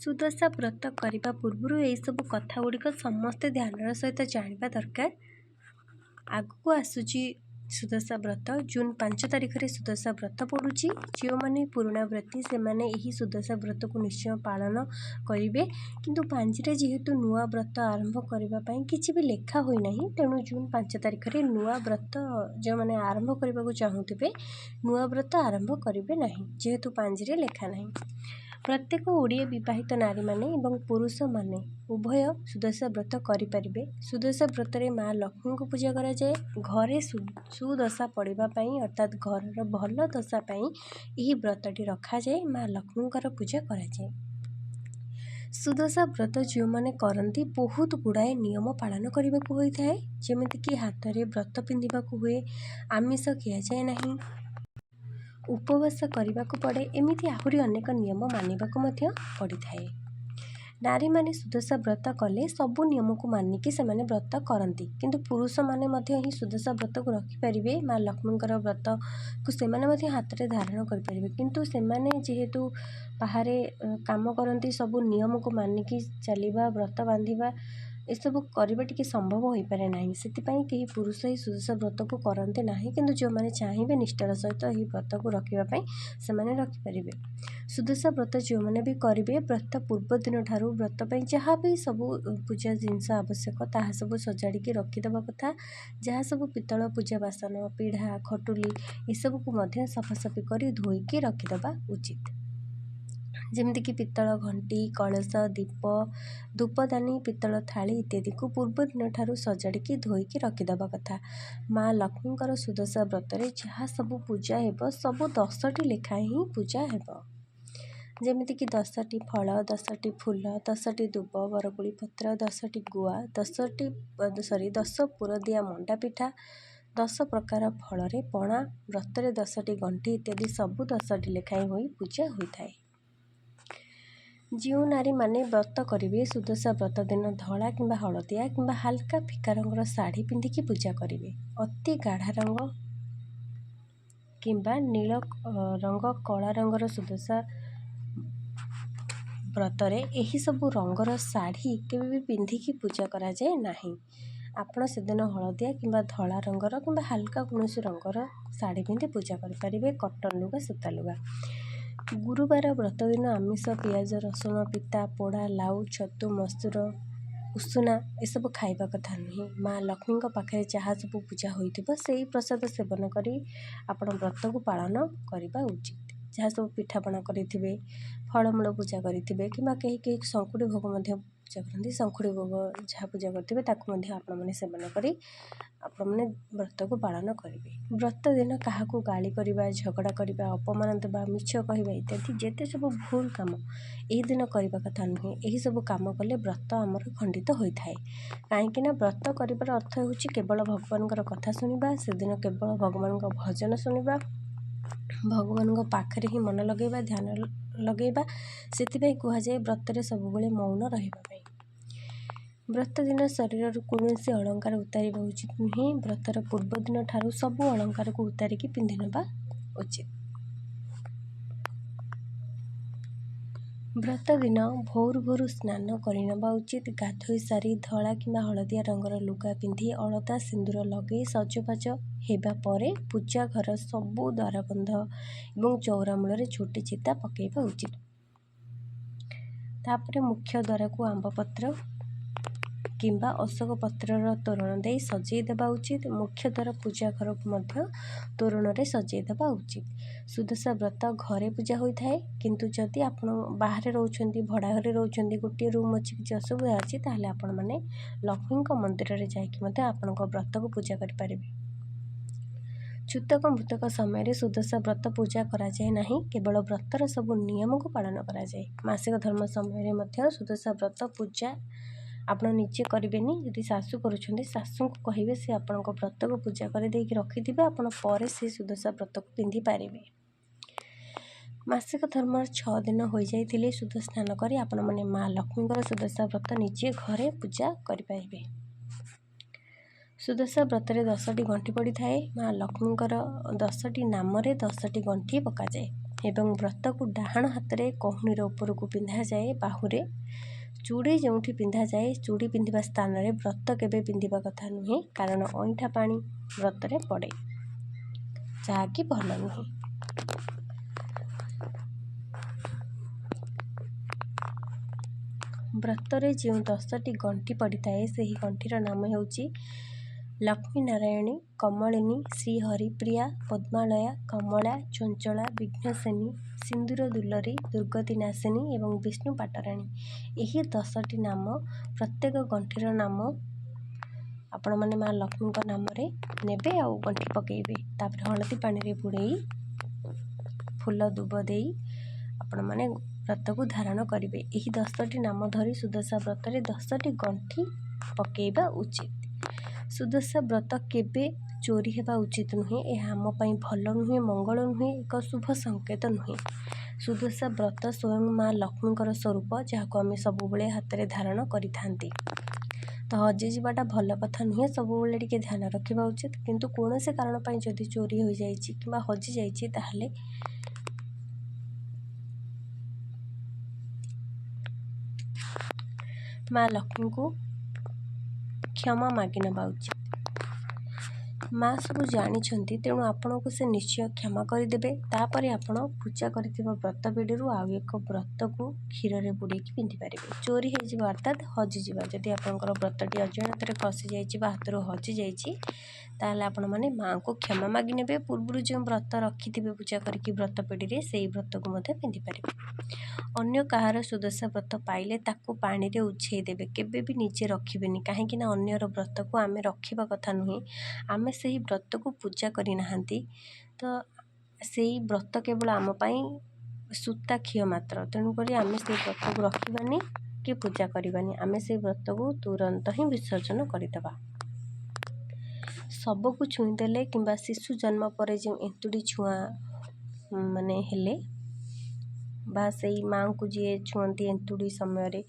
ସୁଦଶା ବ୍ରତ କରିବା ପୂର୍ବରୁ ଏହିସବୁ କଥା ଗୁଡ଼ିକ ସମସ୍ତେ ଧ୍ୟାନର ସହିତ ଜାଣିବା ଦରକାର। ଆଗକୁ ଆସୁଛି ସୁଦଶା ବ୍ରତ। ଜୁନ୍ 5 ତାରିଖରେ ସୁଦଶା ବ୍ରତ ପଡ଼ୁଛି। ଯେଉଁମାନେ ପୁରୁଣା ବ୍ରତୀ ସେମାନେ ଏହି ସୁଦଶା ବ୍ରତକୁ ନିଶ୍ଚୟ ପାଳନ କରିବେ। କିନ୍ତୁ ପାଞ୍ଜିରେ ଯେହେତୁ ନୂଆ ବ୍ରତ ଆରମ୍ଭ କରିବା ପାଇଁ କିଛି ବି ଲେଖା ହୋଇନାହିଁ, ତେଣୁ ଜୁନ୍ 5 ତାରିଖରେ ନୂଆ ବ୍ରତ ଯେଉଁମାନେ ଆରମ୍ଭ କରିବାକୁ ଚାହୁଁଥିବେ ନୂଆ ବ୍ରତ ଆରମ୍ଭ କରିବେ ନାହିଁ, ଯେହେତୁ ପାଞ୍ଜିରେ ଲେଖା ନାହିଁ। ପ୍ରତ୍ୟେକ ଓଡ଼ିଆ ବିବାହିତ ନାରୀମାନେ ଏବଂ ପୁରୁଷମାନେ ଉଭୟ ସୁଦଶା ବ୍ରତ କରିପାରିବେ। ସୁଦଶା ବ୍ରତରେ ମା ଲକ୍ଷ୍ମୀଙ୍କୁ ପୂଜା କରାଯାଏ। ଘରେ ସୁଦଶା ପଡ଼ିବା ପାଇଁ ଅର୍ଥାତ୍ ଘରର ଭଲ ଦଶା ପାଇଁ ଏହି ବ୍ରତଟି ରଖାଯାଇ ମା ଲକ୍ଷ୍ମୀଙ୍କର ପୂଜା କରାଯାଏ। ସୁଦଶା ବ୍ରତ ଯେଉଁମାନେ କରନ୍ତି ବହୁତ ଗୁଡ଼ାଏ ନିୟମ ପାଳନ କରିବାକୁ ହୋଇଥାଏ। ଯେମିତିକି ହାତରେ ବ୍ରତ ପିନ୍ଧିବାକୁ ହୁଏ, ଆମିଷ ଖିଆଯାଏ ନାହିଁ, ଉପବାସ କରିବାକୁ ପଡ଼େ, ଏମିତି ଆହୁରି ଅନେକ ନିୟମ ମାନିବାକୁ ମଧ୍ୟ ପଡ଼ିଥାଏ। ନାରୀମାନେ ସୁଦଶା ବ୍ରତ କଲେ ସବୁ ନିୟମକୁ ମାନିକି ସେମାନେ ବ୍ରତ କରନ୍ତି। କିନ୍ତୁ ପୁରୁଷମାନେ ମଧ୍ୟ ଏହି ସୁଦଶା ବ୍ରତକୁ ରଖିପାରିବେ। ମା ଲକ୍ଷ୍ମୀଙ୍କର ବ୍ରତକୁ ସେମାନେ ମଧ୍ୟ ହାତରେ ଧାରଣ କରିପାରିବେ। କିନ୍ତୁ ସେମାନେ ଯେହେତୁ ବାହାରେ କାମ କରନ୍ତି, ସବୁ ନିୟମକୁ ମାନିକି ଚାଲିବା, ବ୍ରତ ବାନ୍ଧିବା ଏସବୁ କରିବା ଟିକେ ସମ୍ଭବ ହୋଇପାରେ ନାହିଁ। ସେଥିପାଇଁ କେହି ପୁରୁଷ ଏହି ସୁଦଶା ବ୍ରତକୁ କରନ୍ତି ନାହିଁ। କିନ୍ତୁ ଯେଉଁମାନେ ଚାହିଁବେ ନିଷ୍ଠାର ସହିତ ଏହି ବ୍ରତକୁ ରଖିବା ପାଇଁ ସେମାନେ ରଖିପାରିବେ। ସୁଦଶା ବ୍ରତ ଯେଉଁମାନେ ବି କରିବେ, ବ୍ରତ ପୂର୍ବ ଦିନଠାରୁ ବ୍ରତ ପାଇଁ ଯାହା ବି ସବୁ ପୂଜା ଜିନିଷ ଆବଶ୍ୟକ ତାହା ସବୁ ସଜାଡ଼ିକି ରଖିଦେବା କଥା। ଯାହା ସବୁ ପିତ୍ତଳ ପୂଜା ବାସନ, ପିଢ଼ା, ଖଟୁଲି ଏସବୁକୁ ମଧ୍ୟ ସଫାସଫି କରି ଧୋଇକି ରଖିଦେବା ଉଚିତ। ଯେମିତିକି ପିତ୍ତଳ ଘଣ୍ଟି, କଳସ, ଦୀପ, ଧୂପଦାନୀ, ପିତ୍ତଳ ଥାଳି ଇତ୍ୟାଦିକୁ ପୂର୍ବ ଦିନଠାରୁ ସଜାଡ଼ିକି ଧୋଇକି ରଖିଦେବା କଥା। ମା ଲକ୍ଷ୍ମୀଙ୍କର ସୁଦଶା ବ୍ରତରେ ଯାହା ସବୁ ପୂଜା ହେବ ସବୁ 10ଟି ଲେଖାଏଁ ହିଁ ପୂଜା ହେବ। ଯେମିତିକି 10ଟି ଫଳ, 10ଟି ଫୁଲ, 10ଟି ଦୁବ, ବରକୋଳି ପତ୍ର, 10ଟି ଗୁଆ, 10 ପୁରଦିଆ ମଣ୍ଡା ପିଠା, 10 ପ୍ରକାର ଫଳରେ ପଣା, ବ୍ରତରେ 10ଟି ଗଣ୍ଠି ଇତ୍ୟାଦି ସବୁ 10ଟି ଲେଖାଏଁ ହୋଇ ପୂଜା ହୋଇଥାଏ। ଯେଉଁ ନାରୀମାନେ ବ୍ରତ କରିବେ ସୁଦଶା ବ୍ରତ ଦିନ ଧଳା କିମ୍ବା ହଳଦିଆ କିମ୍ବା ହାଲକା ଫିକା ରଙ୍ଗର ଶାଢ଼ୀ ପିନ୍ଧିକି ପୂଜା କରିବେ। ଅତି ଗାଢ଼ା ରଙ୍ଗ କିମ୍ବା ନୀଳ ରଙ୍ଗ, କଳା ରଙ୍ଗର ସୁଦଶା ବ୍ରତରେ ଏହିସବୁ ରଙ୍ଗର ଶାଢ଼ୀ କେବେ ବି ପିନ୍ଧିକି ପୂଜା କରାଯାଏ ନାହିଁ। ଆପଣ ସେଦିନ ହଳଦିଆ କିମ୍ବା ଧଳା ରଙ୍ଗର କିମ୍ବା ହାଲକା କୌଣସି ରଙ୍ଗର ଶାଢ଼ୀ ପିନ୍ଧି ପୂଜା କରିପାରିବେ। କଟନ ଲୁଗା, ସୂତା ଲୁଗା। ଗୁରୁବାର ବ୍ରତ ଦିନ ଆମିଷ, ପିଆଜ, ରସୁଣ, ପିତା, ପୋଡ଼ା, ଲାଉ, ଛତୁ, ମସୁର, ଉଷୁନା ଏସବୁ ଖାଇବା କଥା ନୁହେଁ। ମା ଲକ୍ଷ୍ମୀଙ୍କ ପାଖରେ ଯାହା ସବୁ ପୂଜା ହୋଇଥିବ ସେହି ପ୍ରସାଦ ସେବନ କରି ଆପଣ ବ୍ରତକୁ ପାଳନ କରିବା ଉଚିତ। ଯାହା ସବୁ ପିଠାପଣା କରିଥିବେ, ଫଳମୂଳ ପୂଜା କରିଥିବେ କିମ୍ବା କେହି ଶଙ୍କୁଡ଼ି ଭୋଗ ମଧ୍ୟ ପୂଜା କରନ୍ତି, ଶଙ୍କୁଡ଼ି ଭୋଗ ଯାହା ପୂଜା କରିଥିବେ ତାକୁ ମଧ୍ୟ ଆପଣମାନେ ସେବନ କରି ଆପଣମାନେ ବ୍ରତକୁ ପାଳନ କରିବେ। ବ୍ରତ ଦିନ କାହାକୁ ଗାଳି କରିବା, ଝଗଡ଼ା କରିବା, ଅପମାନ ଦେବା, ମିଛ କହିବା ଇତ୍ୟାଦି ଯେତେ ସବୁ ଭୁଲ କାମ ଏହି ଦିନ କରିବା କଥା ନୁହେଁ। ଏହିସବୁ କାମ କଲେ ବ୍ରତ ଆମର ଖଣ୍ଡିତ ହୋଇଥାଏ। କାହିଁକିନା ବ୍ରତ କରିବାର ଅର୍ଥ ହେଉଛି କେବଳ ଭଗବାନଙ୍କର କଥା ଶୁଣିବା। ସେଦିନ କେବଳ ଭଗବାନଙ୍କ ଭଜନ ଶୁଣିବା, ଭଗବାନଙ୍କ ପାଖରେ ହିଁ ମନ ଲଗାଇବା, ଧ୍ୟାନ ଲଗାଇବା। ସେଥିପାଇଁ କୁହାଯାଏ ବ୍ରତରେ ସବୁବେଳେ ମୌନ ରହିବା ପାଇଁ। ବ୍ରତ ଦିନ ଶରୀରରୁ କୌଣସି ଅଳଙ୍କାର ଉତାରିବା ଉଚିତ ନୁହେଁ। ବ୍ରତର ପୂର୍ବ ଦିନ ଠାରୁ ସବୁ ଅଳଙ୍କାରକୁ ଉତାରିକି ପିନ୍ଧି ନେବା ଉଚିତ। ବ୍ରତ ଦିନ ଭୋରୁ ଭୋରୁ ସ୍ନାନ କରିନେବା ଉଚିତ। ଗାଧୋଇ ସାରି ଧଳା କିମ୍ବା ହଳଦିଆ ରଙ୍ଗର ଲୁଗା ପିନ୍ଧି ଅଳତା ସିନ୍ଦୁର ଲଗାଇ ସଜବାଜ ହେବା ପରେ ପୂଜା ଘର ସବୁ ଦ୍ୱାରବନ୍ଧ ଏବଂ ଚଉରା ମୂଳରେ ଝୋଟି ଚିତା ପକାଇବା ଉଚିତ। ତାପରେ ମୁଖ୍ୟ ଦ୍ୱାରକୁ ଆମ୍ବପତ୍ର କିମ୍ବା ଅଶୋକ ପତ୍ରର ତୋରଣ ଦେଇ ସଜେଇ ଦେବା ଉଚିତ। ମୁଖ୍ୟ ଦ୍ୱାର ପୂଜା ଘରକୁ ମଧ୍ୟ ତୋରଣରେ ସଜେଇ ଦେବା ଉଚିତ। ସୁଦଶା ବ୍ରତ ଘରେ ପୂଜା ହୋଇଥାଏ। କିନ୍ତୁ ଯଦି ଆପଣ ବାହାରେ ରହୁଛନ୍ତି, ଭଡ଼ା ଘରେ ରହୁଛନ୍ତି, ଗୋଟିଏ ରୁମ୍ ଅଛି, କିଛି ଅସୁବିଧା ଅଛି, ତାହେଲେ ଆପଣମାନେ ଲକ୍ଷ୍ମୀଙ୍କ ମନ୍ଦିରରେ ଯାଇକି ମଧ୍ୟ ଆପଣଙ୍କ ବ୍ରତକୁ ପୂଜା କରିପାରିବେ। ଛୁତକ ମୃତକ ସମୟରେ ସୁଦଶା ବ୍ରତ ପୂଜା କରାଯାଏ ନାହିଁ। କେବଳ ବ୍ରତର ସବୁ ନିୟମକୁ ପାଳନ କରାଯାଏ। ମାସିକ ଧର୍ମ ସମୟରେ ମଧ୍ୟ ସୁଦଶା ବ୍ରତ ପୂଜା ଆପଣ ନିଜେ କରିବେନି। ଯଦି ଶାଶୁ କରୁଛନ୍ତି ଶାଶୁଙ୍କୁ କହିବେ ସେ ଆପଣଙ୍କ ବ୍ରତକୁ ପୂଜା କରିଦେଇକି ରଖିଥିବେ, ଆପଣ ପରେ ସେ ସୁଦଶା ବ୍ରତକୁ ପିନ୍ଧି ପାରିବେ। ମାସିକ ଧର୍ମର 6 ଦିନ ହୋଇଯାଇଥିଲେ ଶୁଦ୍ଧ ସ୍ନାନ କରି ଆପଣମାନେ ମା ଲକ୍ଷ୍ମୀଙ୍କର ସୁଦଶା ବ୍ରତ ନିଜେ ଘରେ ପୂଜା କରିପାରିବେ। ସୁଦଶା ବ୍ରତରେ 10ଟି ଗଣ୍ଠି ପଡ଼ିଥାଏ। ମା ଲକ୍ଷ୍ମୀଙ୍କର 10ଟି ନାମରେ 10ଟି ଗଣ୍ଠି ପକାଯାଏ। ଏବଂ ବ୍ରତକୁ ଡାହାଣ ହାତରେ କହୁଣୀର ଉପରକୁ ପିନ୍ଧାଯାଏ। ବାହୁରେ ଚୁଡ଼ି ଯେଉଁଠି ପିନ୍ଧାଯାଏ, ଚୁଡ଼ି ପିନ୍ଧିବା ସ୍ଥାନରେ ବ୍ରତ କେବେ ପିନ୍ଧିବା କଥା ନୁହେଁ, କାରଣ ଅଇଁଠା ପାଣି ବ୍ରତରେ ପଡ଼େ, ଯାହାକି ଭଲ ନୁହେଁ। ବ୍ରତରେ ଯେଉଁ 10ଟି ଗଣ୍ଠି ପଡ଼ିଥାଏ, ସେହି ଗଣ୍ଠିର ନାମ ହେଉଛି ଲକ୍ଷ୍ମୀ ନାରାୟଣୀ, କମଳିନୀ, ଶ୍ରୀହରିପ୍ରିୟା, ପଦ୍ମାଳୟା, କମଳା, ଚଞ୍ଚଳା, ବିଘ୍ନସେନୀ, ସିନ୍ଦୁର ଦୁଲରୀ, ଦୁର୍ଗତି ନାଶିନୀ ଏବଂ ବିଷ୍ଣୁ ପାଟରାଣୀ। ଏହି 10ଟି ନାମ, ପ୍ରତ୍ୟେକ ଗଣ୍ଠିର ନାମ ଆପଣମାନେ ମା ଲକ୍ଷ୍ମୀଙ୍କ ନାମରେ ନେବେ ଆଉ ଗଣ୍ଠି ପକାଇବେ। ତାପରେ ହଳଦୀ ପାଣିରେ ବୁଡ଼େଇ ଫୁଲ ଦୁବ ଦେଇ ଆପଣମାନେ ବ୍ରତକୁ ଧାରଣ କରିବେ। ଏହି 10ଟି ନାମ ଧରି ସୁଦଶା ବ୍ରତରେ 10ଟି ଗଣ୍ଠି ପକାଇବା ଉଚିତ। ସୁଦଶା ବ୍ରତ କେବେ ଚୋରି ହେବା ଉଚିତ ନୁହେଁ। ଏହା ଆମ ପାଇଁ ଭଲ ନୁହେଁ, ମଙ୍ଗଳ ନୁହେଁ, ଏକ ଶୁଭ ସଂକେତ ନୁହେଁ। ସୁଦଶା ବ୍ରତ ସ୍ୱୟଂ ମା ଲକ୍ଷ୍ମୀଙ୍କର ସ୍ୱରୂପ, ଯାହାକୁ ଆମେ ସବୁବେଳେ ହାତରେ ଧାରଣ କରିଥାନ୍ତି। ତ ହଜିଯିବାଟା ଭଲ କଥା ନୁହେଁ, ସବୁବେଳେ ଟିକେ ଧ୍ୟାନ ରଖିବା ଉଚିତ। କିନ୍ତୁ କୌଣସି କାରଣ ପାଇଁ ଯଦି ଚୋରି ହୋଇଯାଇଛି କିମ୍ବା ହଜିଯାଇଛି, ତାହେଲେ ମା ଲକ୍ଷ୍ମୀଙ୍କୁ କ୍ଷମା ମାଗି ନେବା ଉଚିତ। ମା ସବୁ ଜାଣିଛନ୍ତି, ତେଣୁ ଆପଣଙ୍କୁ ସେ ନିଶ୍ଚୟ କ୍ଷମା କରିଦେବେ। ତାପରେ ଆପଣ ପୂଜା କରିଥିବା ବ୍ରତ ପିଢ଼ିରୁ ଆଉ ଏକ ବ୍ରତକୁ କ୍ଷୀରରେ ବୁଡ଼େଇକି ପିନ୍ଧିପାରିବେ। ଚୋରି ହେଇଯିବ ଅର୍ଥାତ୍ ହଜିଯିବା। ଯଦି ଆପଣଙ୍କର ବ୍ରତଟି ଅଜାଣତରେ ଖସିଯାଇଛି ବା ହାତରୁ ହଜିଯାଇଛି, ତାହେଲେ ଆପଣମାନେ ମାଆଙ୍କୁ କ୍ଷମା ମାଗି ନେବେ। ପୂର୍ବରୁ ଯେଉଁ ବ୍ରତ ରଖିଥିବେ ପୂଜା କରିକି ବ୍ରତ ପିଢ଼ିରେ, ସେଇ ବ୍ରତକୁ ମଧ୍ୟ ପିନ୍ଧିପାରିବେ। ଅନ୍ୟ କାହାର ସୁଦଶା ବ୍ରତ ପାଇଲେ ତାକୁ ପାଣିରେ ଉଛେଇ ଦେବେ, କେବେ ବି ନିଜେ ରଖିବେନି। କାହିଁକିନା ଅନ୍ୟର ବ୍ରତକୁ ଆମେ ରଖିବା କଥା ନୁହେଁ। ଆମେ ସେହି ବ୍ରତକୁ ପୂଜା କରିନାହାନ୍ତି, ତ ସେଇ ବ୍ରତ କେବଳ ଆମ ପାଇଁ ସୂତା ଖିଅ ମାତ୍ର। ତେଣୁକରି ଆମେ ସେଇ ବ୍ରତକୁ ରଖିବାନି କି ପୂଜା କରିବାନି। ଆମେ ସେଇ ବ୍ରତକୁ ତୁରନ୍ତ ହିଁ ବିସର୍ଜନ କରିଦେବା। ଶବକୁ ଛୁଇଁଦେଲେ କିମ୍ବା ଶିଶୁ ଜନ୍ମ ପରେ ଯେଉଁ ଏନ୍ତୁଡ଼ି ଛୁଆଁ ମାନେ ହେଲେ ବା ସେଇ ମାଆଙ୍କୁ ଯିଏ ଛୁଅନ୍ତି ଏନ୍ତୁଡ଼ି ସମୟରେ,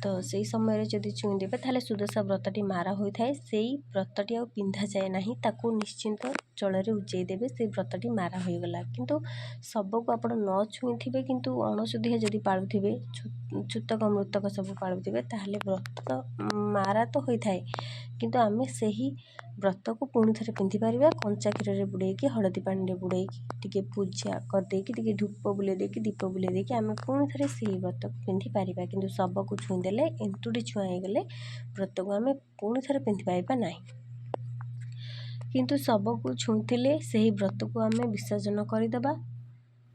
ତ ସେଇ ସମୟରେ ଯଦି ଛୁଇଁଦେବେ ତାହେଲେ ସୁଦଶା ବ୍ରତଟି ମାରା ହୋଇଥାଏ। ସେଇ ବ୍ରତଟି ଆଉ ପିନ୍ଧାଯାଏ ନାହିଁ, ତାକୁ ନିଶ୍ଚିନ୍ତ ଜଳରେ ଉଜେଇ ଦେବେ, ସେଇ ବ୍ରତଟି ମାରା ହୋଇଗଲା। କିନ୍ତୁ ଶବକୁ ଆପଣ ନ ଛୁଇଁଥିବେ କିନ୍ତୁ ଅଣସୁଧିଆ ଯଦି ପାଳୁଥିବେ, ଛୁତକ ମୃତକ ସବୁ ପାଳୁଥିବେ, ତାହେଲେ ବ୍ରତ ମାରା ତ ହୋଇଥାଏ, କିନ୍ତୁ ଆମେ ସେହି ବ୍ରତକୁ ପୁଣି ଥରେ ପିନ୍ଧିପାରିବା। କଞ୍ଚା କ୍ଷୀରରେ ବୁଡ଼େଇକି, ହଳଦୀ ପାଣିରେ ବୁଡ଼େଇକି, ଟିକେ ପୂଜା କରିଦେଇକି, ଟିକେ ଧୂପ ବୁଲେଇ ଦେଇକି, ଦୀପ ବୁଲେଇ ଦେଇକି ଆମେ ପୁଣି ଥରେ ସେହି ବ୍ରତକୁ ପିନ୍ଧିପାରିବା। କିନ୍ତୁ ଶବକୁ ଛୁଇଁଦେଲେ, ଏନ୍ତୁଡ଼ି ଛୁଆଁ ହେଇଗଲେ ବ୍ରତକୁ ଆମେ ପୁଣି ଥରେ ପିନ୍ଧିପାରିବା ନାହିଁ। କିନ୍ତୁ ଶବକୁ ଛୁଇଁଥିଲେ ସେହି ବ୍ରତକୁ ଆମେ ବିସର୍ଜନ କରିଦେବା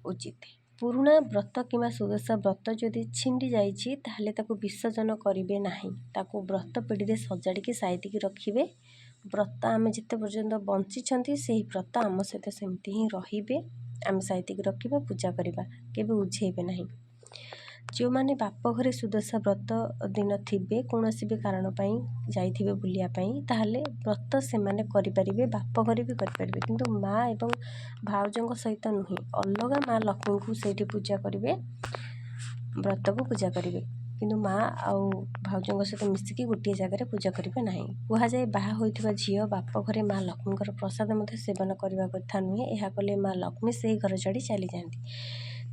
ଉଚିତ। ପୁରୁଣା ବ୍ରତ କିମ୍ବା ସୁଦଶା ବ୍ରତ ଯଦି ଛିଣ୍ଡି ଯାଇଛି, ତାହେଲେ ତାକୁ ବିସର୍ଜନ କରିବେ ନାହିଁ। ତାକୁ ବ୍ରତ ପିଢ଼ିରେ ସଜାଡ଼ିକି ସାଇତିକି ରଖିବେ। ବ୍ରତ ଆମେ ଯେତେ ପର୍ଯ୍ୟନ୍ତ ବଞ୍ଚିଛନ୍ତି, ସେହି ବ୍ରତ ଆମ ସହିତ ସେମିତି ହିଁ ରହିବେ। ଆମେ ସାଇତିକି ରଖିବା, ପୂଜା କରିବା, କେବେ ଉଝେଇବେ ନାହିଁ। ଯେଉଁମାନେ ବାପ ଘରେ ସୁଦଶା ବ୍ରତ ଦିନ ଥିବେ, କୌଣସି ବି କାରଣ ପାଇଁ ଯାଇଥିବେ ବୁଲିବା ପାଇଁ, ତାହେଲେ ବ୍ରତ ସେମାନେ କରିପାରିବେ, ବାପ ଘରେ ବି କରିପାରିବେ। କିନ୍ତୁ ମା ଏବଂ ଭାଉଜଙ୍କ ସହିତ ନୁହେଁ, ଅଲଗା ମା ଲକ୍ଷ୍ମୀଙ୍କୁ ସେଇଠି ପୂଜା କରିବେ, ବ୍ରତକୁ ପୂଜା କରିବେ। କିନ୍ତୁ ମା ଆଉ ଭାଉଜଙ୍କ ସହିତ ମିଶିକି ଗୋଟିଏ ଜାଗାରେ ପୂଜା କରିବେ ନାହିଁ। କୁହାଯାଏ, ବାହା ହୋଇଥିବା ଝିଅ ବାପ ଘରେ ମା ଲକ୍ଷ୍ମୀଙ୍କର ପ୍ରସାଦ ମଧ୍ୟ ସେବନ କରିବା କଥା ନୁହେଁ। ଏହା କଲେ ମା ଲକ୍ଷ୍ମୀ ସେହି ଘର ଛାଡ଼ି ଚାଲିଯାଆନ୍ତି।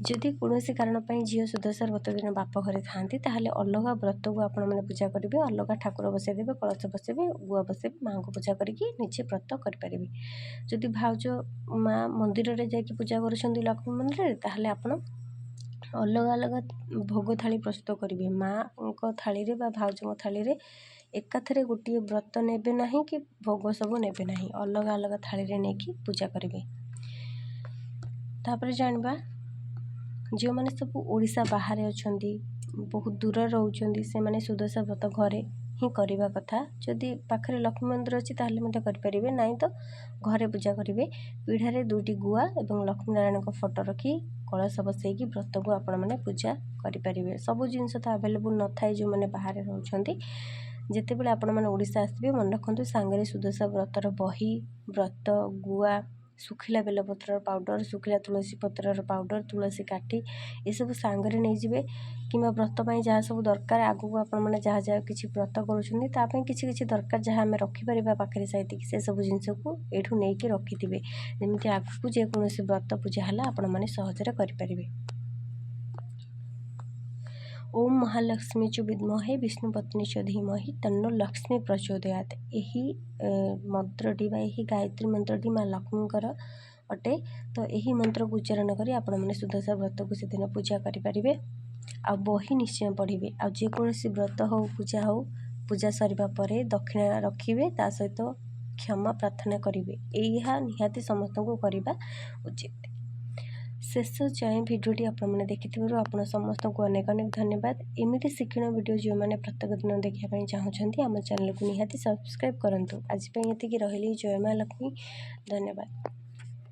ଯଦି କୌଣସି କାରଣ ପାଇଁ ଝିଅ ସୁଦଶା ବ୍ରତ ଦିନ ବାପ ଘରେ ଥାଆନ୍ତି, ତାହେଲେ ଅଲଗା ବ୍ରତକୁ ଆପଣମାନେ ପୂଜା କରିବେ, ଅଲଗା ଠାକୁର ବସାଇ ଦେବେ, କଳସ ବସାଇବେ, ଗୁଆ ବସାଇବେ, ମାଆଙ୍କୁ ପୂଜା କରିକି ନିଜେ ବ୍ରତ କରିପାରିବେ। ଯଦି ଭାଉଜ ମା ମନ୍ଦିରରେ ଯାଇକି ପୂଜା କରୁଛନ୍ତି ଲକ୍ଷ୍ମୀ ମନ୍ଦିରରେ, ତାହେଲେ ଆପଣ ଅଲଗା ଅଲଗା ଭୋଗ ଥାଳି ପ୍ରସ୍ତୁତ କରିବେ। ମାଆଙ୍କ ଥାଳିରେ ବା ଭାଉଜଙ୍କ ଥାଳିରେ ଏକାଥରେ ଗୋଟିଏ ବ୍ରତ ନେବେ ନାହିଁ କି ଭୋଗ ସବୁ ନେବେ ନାହିଁ, ଅଲଗା ଅଲଗା ଥାଳିରେ ନେଇକି ପୂଜା କରିବେ। ତାପରେ ଜାଣିବା, ଯେଉଁମାନେ ସବୁ ଓଡ଼ିଶା ବାହାରେ ଅଛନ୍ତି, ବହୁତ ଦୂରରେ ରହୁଛନ୍ତି, ସେମାନେ ସୁଦଶା ବ୍ରତ ଘରେ ହିଁ କରିବା କଥା। ଯଦି ପାଖରେ ଲକ୍ଷ୍ମୀ ମନ୍ଦିର ଅଛି ତାହେଲେ ମଧ୍ୟ କରିପାରିବେ, ନାହିଁ ତ ଘରେ ପୂଜା କରିବେ। ପିଢ଼ାରେ 2ଟି ଗୁଆ ଏବଂ ଲକ୍ଷ୍ମୀ ନାରାୟଣଙ୍କ ଫଟୋ ରଖି କଳସ ବସେଇକି ବ୍ରତକୁ ଆପଣମାନେ ପୂଜା କରିପାରିବେ। ସବୁ ଜିନିଷ ତ ଆଭେଲେବୁଲ୍ ନଥାଏ ଯେଉଁମାନେ ବାହାରେ ରହୁଛନ୍ତି। ଯେତେବେଳେ ଆପଣମାନେ ଓଡ଼ିଶା ଆସିବେ, ମନେ ରଖନ୍ତୁ ସାଙ୍ଗରେ ସୁଦଶା ବ୍ରତର ବହି, ବ୍ରତ, ଗୁଆ ଶୁଖିଲା ବେଲପତ୍ରର ପାଉଡ଼ର, ଶୁଖିଲା ତୁଳସୀ ପତ୍ରର ପାଉଡ଼ର, ତୁଳସୀ କାଠି ଏସବୁ ସାଙ୍ଗରେ ନେଇଯିବେ। କିମ୍ବା ବ୍ରତ ପାଇଁ ଯାହା ସବୁ ଦରକାର, ଆଗକୁ ଆପଣମାନେ ଯାହା କିଛି ବ୍ରତ କରୁଛନ୍ତି ତା ପାଇଁ କିଛି କିଛି ଦରକାର ଯାହା ଆମେ ରଖିପାରିବା ପାଖରେ ସାଇତିକି, ସେସବୁ ଜିନିଷକୁ ଏଇଠୁ ନେଇକି ରଖିଥିବେ। ଯେମିତି ଆଗକୁ ଯେକୌଣସି ବ୍ରତ ପୂଜା ହେଲା ଆପଣମାନେ ସହଜରେ କରିପାରିବେ। ଓମ୍ ମହାଲକ୍ଷ୍ମୀ ଚ ବିଦ୍ମହେ ବିଷ୍ଣୁପତ୍ନୀ ଚ ଧୀମହି ତନ୍ନୋ ଲକ୍ଷ୍ମୀ ପ୍ରଚୋଦୟାତ୍। ଏହି ମନ୍ତ୍ରଟି ବା ଏହି ଗାୟତ୍ରୀ ମନ୍ତ୍ରଟି ମା ଲକ୍ଷ୍ମୀଙ୍କର ଅଟେ। ତ ଏହି ମନ୍ତ୍ରକୁ ଉଚ୍ଚାରଣ କରି ଆପଣମାନେ ସୁଦଶା ବ୍ରତକୁ ସେଦିନ ପୂଜା କରିପାରିବେ। ଆଉ ବହି ନିଶ୍ଚୟ ପଢ଼ିବେ। ଆଉ ଯେକୌଣସି ବ୍ରତ ହେଉ ପୂଜା ହେଉ, ପୂଜା ସରିବା ପରେ ଦକ୍ଷିଣା ରଖିବେ, ତା ସହିତ କ୍ଷମା ପ୍ରାର୍ଥନା କରିବେ। ଏହା ନିହାତି ସମସ୍ତଙ୍କୁ କରିବା ଉଚିତ। ଶେଷ ଯାଏଁ ଭିଡ଼ିଓଟି ଆପଣମାନେ ଦେଖିଥିବାରୁ ଆପଣ ସମସ୍ତଙ୍କୁ ଅନେକ ଅନେକ ଧନ୍ୟବାଦ। ଏମିତି ଶିକ୍ଷଣୀୟ ଭିଡ଼ିଓ ଯେଉଁମାନେ ପ୍ରତ୍ୟେକ ଦିନ ଦେଖିବା ପାଇଁ ଚାହୁଁଛନ୍ତି ଆମ ଚ୍ୟାନେଲକୁ ନିହାତି ସବସ୍କ୍ରାଇବ୍ କରନ୍ତୁ। ଆଜି ପାଇଁ ଏତିକି, ରହିଲି। ଜୟ ମା ଲକ୍ଷ୍ମୀ। ଧନ୍ୟବାଦ।